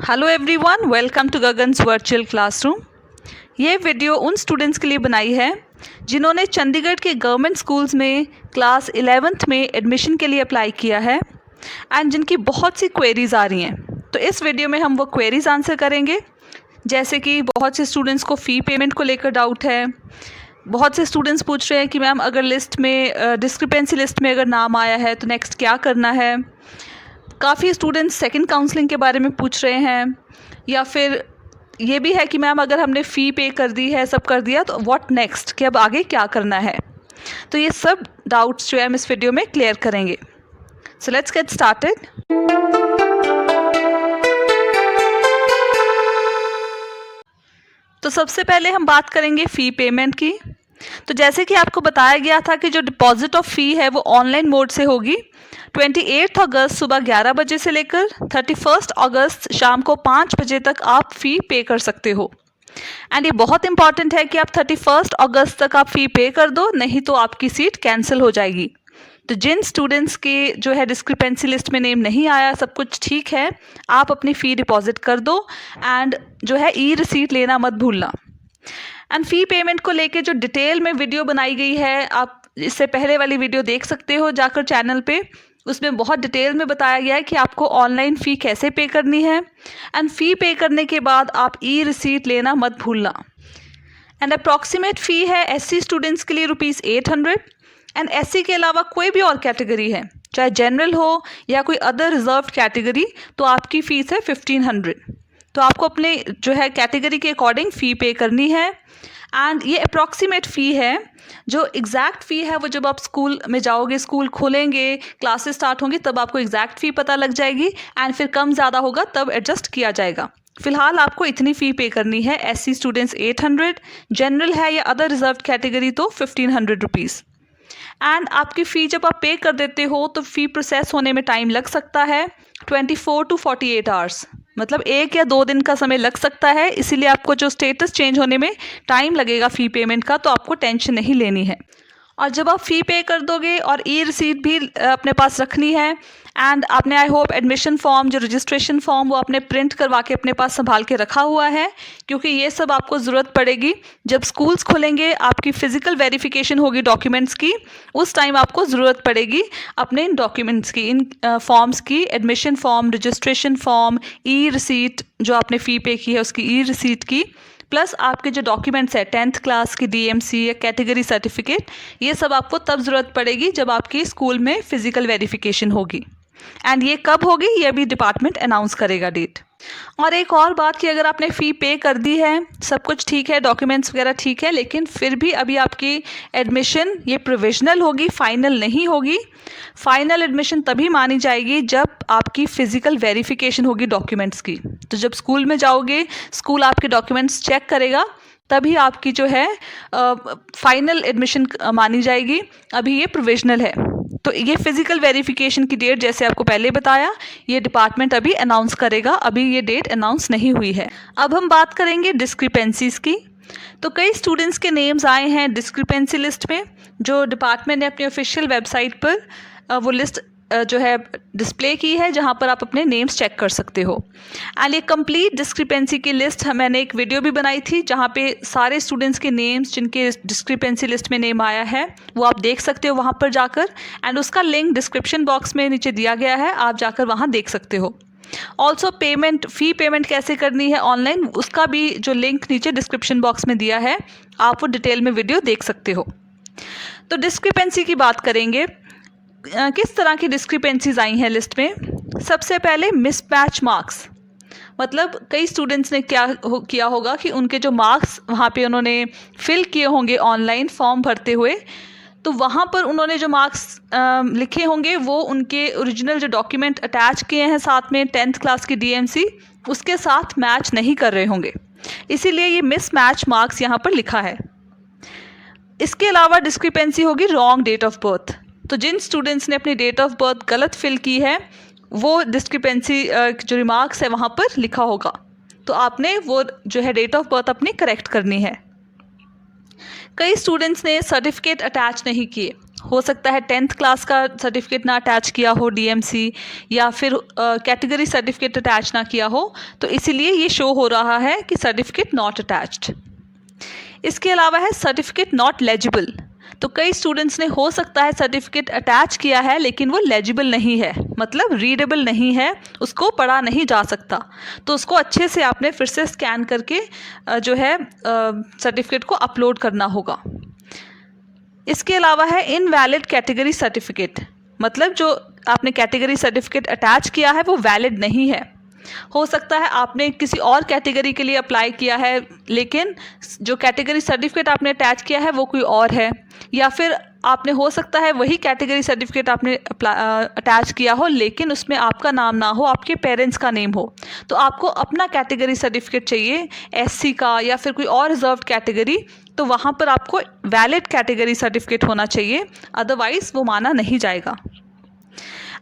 Hello everyone, welcome to Gagan's virtual classroom. ये video उन students के लिए बनाई है जिन्होंने चंडीगढ़ के गवर्नमेंट स्कूल्स में क्लास 11th में एडमिशन के लिए अप्लाई किया है एंड जिनकी बहुत सी क्वेरीज़ आ रही हैं। तो इस वीडियो में हम वो क्वेरीज़ आंसर करेंगे, जैसे कि बहुत से स्टूडेंट्स को फ़ी पेमेंट को लेकर डाउट है। बहुत से स्टूडेंट्स पूछ रहे हैं कि मैम अगर लिस्ट में डिस्क्रिपेंसी लिस्ट में अगर नाम आया है तो नेक्स्ट क्या करना है। काफ़ी स्टूडेंट्स सेकंड काउंसलिंग के बारे में पूछ रहे हैं, या फिर ये भी है कि मैम अगर हमने फ़ी पे कर दी है, सब कर दिया, तो व्हाट नेक्स्ट, कि अब आगे क्या करना है। तो ये सब डाउट्स जो है हम इस वीडियो में क्लियर करेंगे। So let's get started. तो सबसे पहले हम बात करेंगे फ़ी पेमेंट की। तो जैसे कि आपको बताया गया था कि जो डिपॉजिट ऑफ फ़ी है वो ऑनलाइन मोड से होगी। 28 अगस्त सुबह 11 बजे से लेकर 31 अगस्त शाम को 5 बजे तक आप फ़ी पे कर सकते हो। एंड ये बहुत इंपॉर्टेंट है कि आप 31 अगस्त तक आप फ़ी पे कर दो, नहीं तो आपकी सीट कैंसिल हो जाएगी। तो जिन स्टूडेंट्स के जो है डिस्क्रिपेंसी लिस्ट में नेम नहीं आया, सब कुछ ठीक है, आप अपनी फ़ी डिपॉजिट कर दो एंड जो है ई रिसीट लेना मत भूलना। एंड फ़ी पेमेंट को लेके जो डिटेल में वीडियो बनाई गई है, आप इससे पहले वाली वीडियो देख सकते हो जाकर चैनल पे। उसमें बहुत डिटेल में बताया गया है कि आपको ऑनलाइन फ़ी कैसे पे करनी है एंड फ़ी पे करने के बाद आप ई रिसीट लेना मत भूलना। एंड अप्रॉक्सीमेट फ़ी है SC स्टूडेंट्स के लिए ₹800 एंड SC के अलावा कोई भी और कैटेगरी है, चाहे जनरल हो या कोई अदर रिजर्व्ड कैटेगरी, तो आपकी फ़ीस है 1500। तो आपको अपने जो है कैटेगरी के अकॉर्डिंग फ़ी पे करनी है। एंड ये अप्रॉक्सीमेट फ़ी है, जो एग्जैक्ट फ़ी है वो जब आप स्कूल में जाओगे, स्कूल खोलेंगे, क्लासेस स्टार्ट होंगी, तब आपको एग्जैक्ट फ़ी पता लग जाएगी एंड फिर कम ज़्यादा होगा तब एडजस्ट किया जाएगा। फ़िलहाल आपको इतनी फ़ी पे करनी है। SC स्टूडेंट्स 800, जनरल है या अदर रिजर्व कैटेगरी तो 1500 रुपीज़। एंड आपकी फ़ी जब आप पे कर देते हो तो फ़ी प्रोसेस होने में टाइम लग सकता है 24 to 48 आवर्स, मतलब 1 या 2 दिन का समय लग सकता है। इसीलिए आपको जो स्टेटस चेंज होने में टाइम लगेगा फ़ी पेमेंट का, तो आपको टेंशन नहीं लेनी है। और जब आप फ़ी पे कर दोगे और ई रिसीट भी अपने पास रखनी है एंड आपने आई होप एडमिशन फॉर्म, जो रजिस्ट्रेशन फॉर्म, वो आपने प्रिंट करवा के अपने पास संभाल के रखा हुआ है, क्योंकि ये सब आपको ज़रूरत पड़ेगी जब स्कूल्स खुलेंगे। आपकी फ़िज़िकल वेरिफिकेशन होगी डॉक्यूमेंट्स की, उस टाइम आपको ज़रूरत पड़ेगी अपने इन डॉक्यूमेंट्स की, इन फॉर्म्स की, एडमिशन फॉर्म, रजिस्ट्रेशन फॉर्म, ई रिसीट जो आपने फ़ी पे की है उसकी ई रिसीट की, प्लस आपके जो डॉक्यूमेंट्स है 10th क्लास की DMC या कैटेगरी सर्टिफिकेट, ये सब आपको तब ज़रूरत पड़ेगी जब आपकी स्कूल में फ़िज़िकल वेरिफिकेशन होगी। एंड ये कब होगी ये अभी डिपार्टमेंट अनाउंस करेगा डेट। और एक और बात कि अगर आपने फ़ी पे कर दी है, सब कुछ ठीक है, डॉक्यूमेंट्स वगैरह ठीक है, लेकिन फिर भी अभी आपकी एडमिशन ये प्रोविजनल होगी, फाइनल नहीं होगी। फाइनल एडमिशन तभी मानी जाएगी जब आपकी फ़िज़िकल वेरिफिकेशन होगी डॉक्यूमेंट्स की। तो जब स्कूल में जाओगे, स्कूल आपके डॉक्यूमेंट्स चेक करेगा, तभी आपकी जो है फाइनल एडमिशन मानी जाएगी। अभी ये प्रोविजनल है। तो ये फ़िज़िकल वेरिफिकेशन की डेट, जैसे आपको पहले बताया, ये डिपार्टमेंट अभी अनाउंस करेगा, अभी ये डेट अनाउंस नहीं हुई है। अब हम बात करेंगे डिस्क्रिपेंसीज़ की। तो कई स्टूडेंट्स के नेम्स आए हैं डिस्क्रिपेंसी लिस्ट में, जो डिपार्टमेंट ने अपनी ऑफिशियल वेबसाइट पर वो लिस्ट जो है डिस्प्ले की है, जहां पर आप अपने नेम्स चेक कर सकते हो। एंड ये कंप्लीट डिस्क्रिपेंसी की लिस्ट मैंने एक वीडियो भी बनाई थी, जहां पे सारे स्टूडेंट्स के नेम्स जिनके डिस्क्रिपेंसी लिस्ट में नेम आया है वो आप देख सकते हो वहां पर जाकर। एंड उसका लिंक डिस्क्रिप्शन बॉक्स में नीचे दिया गया है, आप जाकर वहां देख सकते हो। ऑल्सो पेमेंट, फ़ी पेमेंट कैसे करनी है ऑनलाइन, उसका भी जो लिंक नीचे डिस्क्रिप्शन बॉक्स में दिया है, आप वो डिटेल में वीडियो देख सकते हो। तो डिस्क्रिपेंसी की बात करेंगे, किस तरह की डिस्क्रिपेंसीज आई हैं लिस्ट में। सबसे पहले मिसमैच मार्क्स, मतलब कई स्टूडेंट्स ने किया होगा कि उनके जो मार्क्स वहाँ पे उन्होंने फिल किए होंगे ऑनलाइन फॉर्म भरते हुए, तो वहाँ पर उन्होंने जो मार्क्स लिखे होंगे वो उनके ओरिजिनल जो डॉक्यूमेंट अटैच किए हैं साथ में 10th क्लास की DMC, उसके साथ मैच नहीं कर रहे होंगे, इसीलिए ये मिसमैच मार्क्स यहाँ पर लिखा है। इसके अलावा डिस्क्रिपेंसी होगी रॉन्ग डेट ऑफ बर्थ। तो जिन स्टूडेंट्स ने अपनी डेट ऑफ बर्थ गलत फिल की है, वो डिस्क्रिपेंसी जो रिमार्क्स है वहाँ पर लिखा होगा, तो आपने वो जो है डेट ऑफ बर्थ अपनी करेक्ट करनी है। कई स्टूडेंट्स ने सर्टिफिकेट अटैच नहीं किए, हो सकता है 10th क्लास का सर्टिफिकेट ना अटैच किया हो डीएमसी, या फिर कैटेगरी सर्टिफिकेट अटैच ना किया हो, तो इसीलिए ये शो हो रहा है कि सर्टिफिकेट नॉट अटैच्ड। इसके अलावा है सर्टिफिकेट नॉट लेजिबल। तो कई स्टूडेंट्स ने हो सकता है सर्टिफिकेट अटैच किया है लेकिन वो लेजिबल नहीं है, मतलब रीडेबल नहीं है, उसको पढ़ा नहीं जा सकता। तो उसको अच्छे से आपने फिर से स्कैन करके जो है सर्टिफिकेट को अपलोड करना होगा। इसके अलावा है इनवैलिड कैटेगरी सर्टिफिकेट, मतलब जो आपने कैटेगरी सर्टिफिकेट अटैच किया है वो वैलिड नहीं है। हो सकता है आपने किसी और कैटेगरी के लिए अप्लाई किया है लेकिन जो कैटेगरी सर्टिफिकेट आपने अटैच किया है वो कोई और है, या फिर आपने हो सकता है वही कैटेगरी सर्टिफिकेट आपने अटैच किया हो लेकिन उसमें आपका नाम ना हो, आपके पेरेंट्स का नेम हो। तो आपको अपना कैटेगरी सर्टिफिकेट चाहिए, एससी का या फिर कोई और रिजर्व्ड कैटेगरी, तो वहाँ पर आपको वैलिड कैटेगरी सर्टिफिकेट होना चाहिए, अदरवाइज़ वो माना नहीं जाएगा।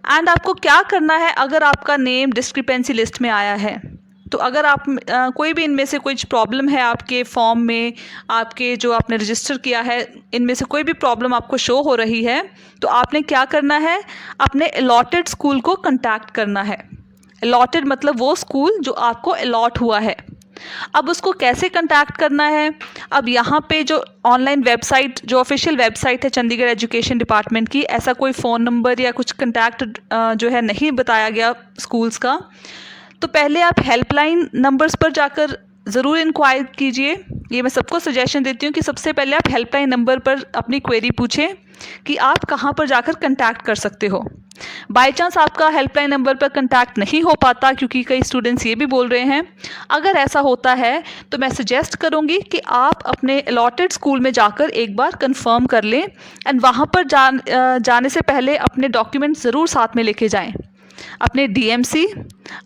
एंड आपको क्या करना है अगर आपका नेम डिस्क्रिपेंसी लिस्ट में आया है, तो अगर आप कोई भी इनमें से कुछ प्रॉब्लम है आपके फॉर्म में, आपके जो आपने रजिस्टर किया है, इनमें से कोई भी प्रॉब्लम आपको शो हो रही है, तो आपने क्या करना है, अपने अलॉटेड स्कूल को कंटैक्ट करना है। अलॉटेड मतलब वो स्कूल जो आपको अलॉट हुआ है। अब उसको कैसे कंटैक्ट करना है, अब यहाँ पे जो ऑनलाइन वेबसाइट, जो ऑफिशियल वेबसाइट है चंडीगढ़ एजुकेशन डिपार्टमेंट की, ऐसा कोई फ़ोन नंबर या कुछ कंटैक्ट जो है नहीं बताया गया स्कूल्स का। तो पहले आप हेल्पलाइन नंबर्स पर जाकर ज़रूर इंक्वायर कीजिए। ये मैं सबको सजेशन देती हूँ कि सबसे पहले आप हेल्पलाइन नंबर पर अपनी क्वेरी पूछें कि आप कहाँ पर जाकर कंटैक्ट कर सकते हो। बाय चांस आपका हेल्पलाइन नंबर पर कंटैक्ट नहीं हो पाता, क्योंकि कई स्टूडेंट्स ये भी बोल रहे हैं, अगर ऐसा होता है तो मैं सजेस्ट करूँगी कि आप अपने अलॉटेड स्कूल में जाकर एक बार कंफर्म कर लें, एंड वहाँ पर जाने से पहले अपने डॉक्यूमेंट ज़रूर साथ में लेके जाएं, अपने डीएमसी,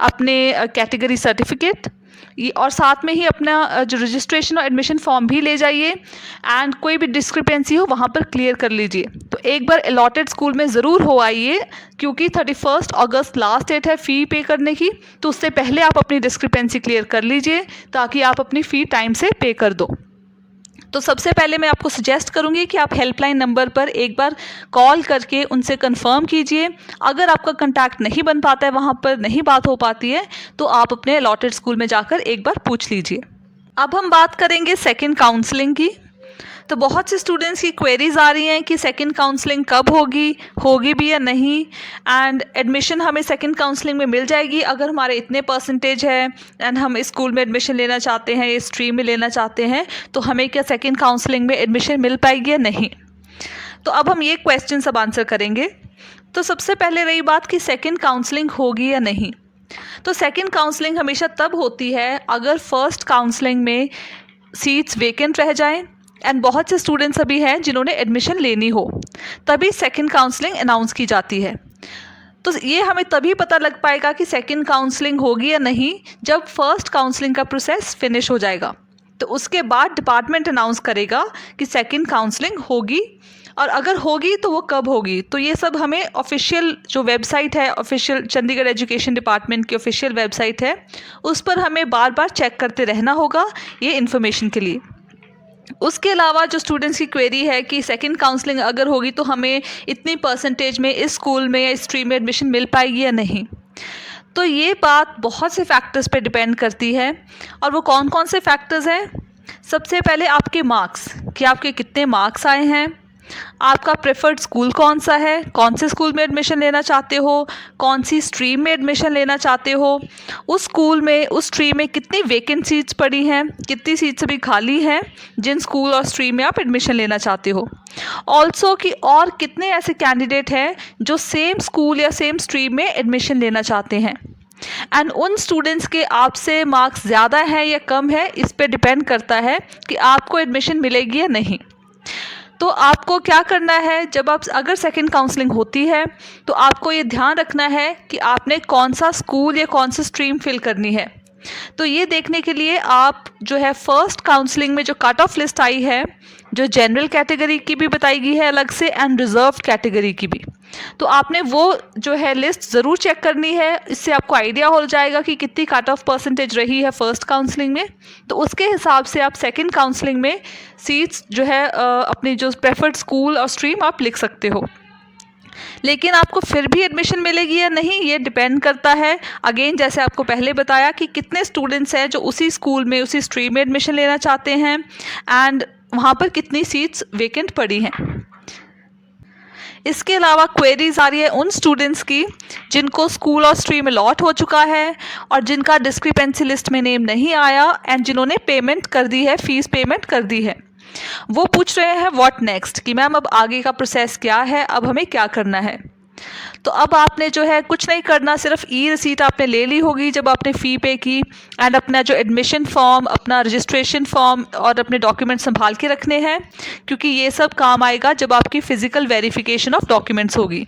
अपने कैटेगरी सर्टिफिकेट, और साथ में ही अपना जो रजिस्ट्रेशन और एडमिशन फॉर्म भी ले जाइए, एंड कोई भी डिस्क्रिपेंसी हो वहाँ पर क्लियर कर लीजिए। तो एक बार अलॉटेड स्कूल में ज़रूर हो आइए, क्योंकि 31 अगस्त लास्ट डेट है फ़ी पे करने की, तो उससे पहले आप अपनी डिस्क्रिपेंसी क्लियर कर लीजिए ताकि आप अपनी फ़ी टाइम से पे कर दो। तो सबसे पहले मैं आपको सजेस्ट करूंगी कि आप हेल्पलाइन नंबर पर एक बार कॉल करके उनसे कंफर्म कीजिए। अगर आपका कांटेक्ट नहीं बन पाता है, वहाँ पर नहीं बात हो पाती है, तो आप अपने अलॉटेड स्कूल में जाकर एक बार पूछ लीजिए। अब हम बात करेंगे सेकंड काउंसलिंग की। तो बहुत से स्टूडेंट्स की क्वेरीज आ रही हैं कि सेकंड काउंसलिंग कब होगी भी या नहीं, एंड एडमिशन हमें सेकंड काउंसलिंग में मिल जाएगी अगर हमारे इतने परसेंटेज है एंड हम इस स्कूल में एडमिशन लेना चाहते हैं, इस स्ट्रीम में लेना चाहते हैं, तो हमें क्या सेकंड काउंसलिंग में एडमिशन मिल पाएगी या नहीं। तो अब हम ये क्वेश्चन सब आंसर करेंगे। तो सबसे पहले रही बात कि सेकंड काउंसलिंग होगी या नहीं। तो सेकंड काउंसलिंग हमेशा तब होती है अगर फर्स्ट काउंसलिंग में सीट्स वेकेंट रह जाएं, एंड बहुत से स्टूडेंट्स अभी हैं जिन्होंने एडमिशन लेनी हो, तभी सेकंड काउंसलिंग अनाउंस की जाती है। तो ये हमें तभी पता लग पाएगा कि सेकंड काउंसलिंग होगी या नहीं जब फर्स्ट काउंसलिंग का प्रोसेस फिनिश हो जाएगा। तो उसके बाद डिपार्टमेंट अनाउंस करेगा कि सेकंड काउंसलिंग होगी, और अगर होगी तो वो कब होगी। तो ये सब हमें ऑफिशियल जो वेबसाइट है, ऑफिशियल चंडीगढ़ एजुकेशन डिपार्टमेंट की ऑफिशियल वेबसाइट है, उस पर हमें बार बार चेक करते रहना होगा ये इन्फॉर्मेशन के लिए। उसके अलावा जो स्टूडेंट्स की क्वेरी है कि सेकंड काउंसलिंग अगर होगी तो हमें इतनी परसेंटेज में इस स्कूल में या इस स्ट्रीम में एडमिशन मिल पाएगी या नहीं, तो ये बात बहुत से फैक्टर्स पे डिपेंड करती है। और वो कौन कौन से फैक्टर्स हैं? सबसे पहले आपके मार्क्स, कि आपके कितने मार्क्स आए हैं, आपका प्रेफर्ड स्कूल कौन सा है, कौन से स्कूल में एडमिशन लेना चाहते हो, कौन सी स्ट्रीम में एडमिशन लेना चाहते हो, उस स्कूल में, उस स्ट्रीम में कितनी वेकेंट सीट्स पड़ी हैं, कितनी सीट्स अभी खाली हैं जिन स्कूल और स्ट्रीम में आप एडमिशन लेना चाहते हो। ऑल्सो कि और कितने ऐसे कैंडिडेट हैं जो सेम स्कूल या सेम स्ट्रीम में एडमिशन लेना चाहते हैं, एंड उन स्टूडेंट्स के आपसे मार्क्स ज़्यादा हैं या कम है, इस पे डिपेंड करता है कि आपको एडमिशन मिलेगी या नहीं। तो आपको क्या करना है, जब आप अगर सेकंड काउंसलिंग होती है तो आपको ये ध्यान रखना है कि आपने कौन सा स्कूल या कौन सा स्ट्रीम फिल करनी है। तो ये देखने के लिए आप जो है फर्स्ट काउंसलिंग में जो कट ऑफ लिस्ट आई है, जो जनरल कैटेगरी की भी बताई गई है अलग से एंड रिजर्व कैटेगरी की भी, तो आपने वो जो है लिस्ट ज़रूर चेक करनी है। इससे आपको आइडिया हो जाएगा कि कितनी कट ऑफ परसेंटेज रही है फर्स्ट काउंसलिंग में। तो उसके हिसाब से आप सेकंड काउंसलिंग में सीट्स जो है अपनी जो प्रेफर्ड स्कूल और स्ट्रीम आप लिख सकते हो। लेकिन आपको फिर भी एडमिशन मिलेगी या नहीं, ये डिपेंड करता है अगेन, जैसे आपको पहले बताया, कि कितने स्टूडेंट्स हैं जो उसी स्कूल में उसी स्ट्रीम में एडमिशन लेना चाहते हैं एंड वहाँ पर कितनी सीट्स वेकेंट पड़ी हैं। इसके अलावा क्वेरीज आ रही है उन स्टूडेंट्स की जिनको स्कूल और स्ट्रीम अलॉट हो चुका है और जिनका डिस्क्रिपेंसी लिस्ट में नेम नहीं आया एंड जिन्होंने पेमेंट कर दी है, फीस पेमेंट कर दी है। वो पूछ रहे हैं व्हाट नेक्स्ट, कि मैम अब आगे का प्रोसेस क्या है, अब हमें क्या करना है। तो अब आपने जो है कुछ नहीं करना, सिर्फ ई रिसीट आपने ले ली होगी जब आपने फ़ी पे की एंड अपना जो एडमिशन फॉर्म, अपना रजिस्ट्रेशन फॉर्म और अपने डॉक्यूमेंट संभाल के रखने हैं, क्योंकि ये सब काम आएगा जब आपकी फ़िज़िकल वेरिफिकेशन ऑफ डॉक्यूमेंट्स होगी।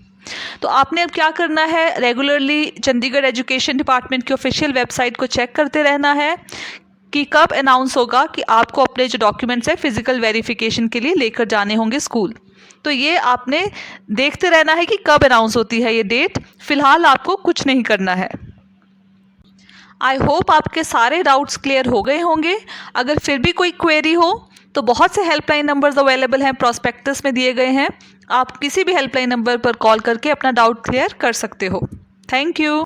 तो आपने अब क्या करना है, रेगुलरली चंडीगढ़ एजुकेशन डिपार्टमेंट की ऑफिशियल वेबसाइट को चेक करते रहना है कि कब अनाउंस होगा कि आपको अपने जो डॉक्यूमेंट्स हैं फ़िज़िकल वेरिफिकेशन के लिए लेकर जाने होंगे स्कूल। तो ये आपने देखते रहना है कि कब अनाउंस होती है ये डेट। फ़िलहाल आपको कुछ नहीं करना है। आई होप आपके सारे डाउट्स क्लियर हो गए होंगे। अगर फिर भी कोई क्वेरी हो तो बहुत से हेल्पलाइन नंबर्स अवेलेबल हैं, प्रॉस्पेक्टस में दिए गए हैं। आप किसी भी हेल्पलाइन नंबर पर कॉल करके अपना डाउट क्लियर कर सकते हो। Thank you.